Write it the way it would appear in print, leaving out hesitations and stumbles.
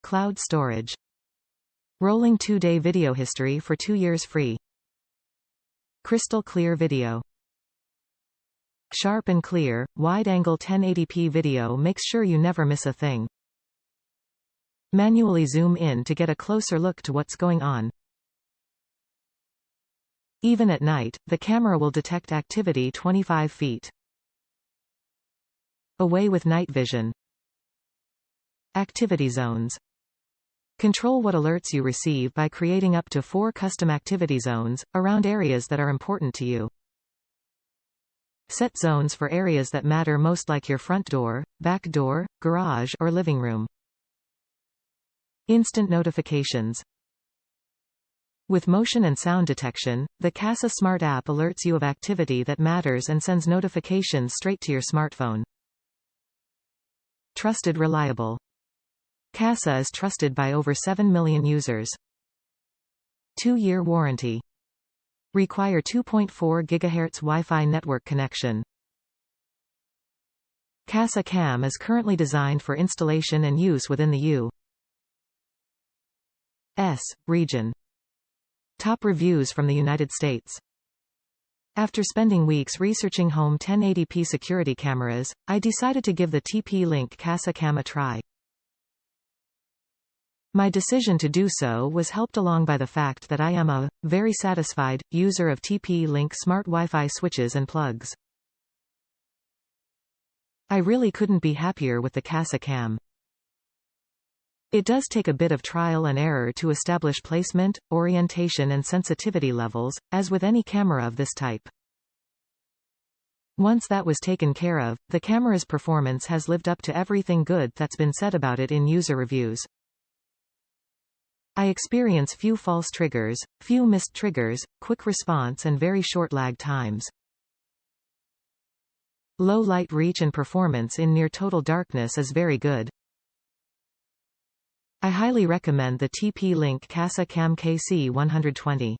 Cloud storage. Rolling 2-day video history for 2 years free. Crystal clear video. Sharp and clear, wide-angle 1080p video makes sure you never miss a thing. Manually zoom in to get a closer look to what's going on. Even at night, the camera will detect activity 25 feet away with night vision. Activity zones. Control what alerts you receive by creating up to 4 custom activity zones, around areas that are important to you. Set zones for areas that matter most, like your front door, back door, garage, or living room. Instant notifications. With motion and sound detection, the Kasa Smart app alerts you of activity that matters and sends notifications straight to your smartphone. Trusted, reliable. Kasa is trusted by over 7 million users. 2-year warranty. Require 2.4 GHz Wi-Fi network connection. Kasa Cam is currently designed for installation and use within the U.S. region. Top reviews from the United States. After spending weeks researching home 1080p security cameras, I decided to give the TP-Link Kasa Cam a try. My decision to do so was helped along by the fact that I am a very satisfied user of TP-Link smart Wi-Fi switches and plugs. I really couldn't be happier with the Kasa Cam. It does take a bit of trial and error to establish placement, orientation and sensitivity levels, as with any camera of this type. Once that was taken care of, the camera's performance has lived up to everything good that's been said about it in user reviews. I experience few false triggers, few missed triggers, quick response and very short lag times. Low light reach and performance in near total darkness is very good. I highly recommend the TP-Link Kasa Cam KC120.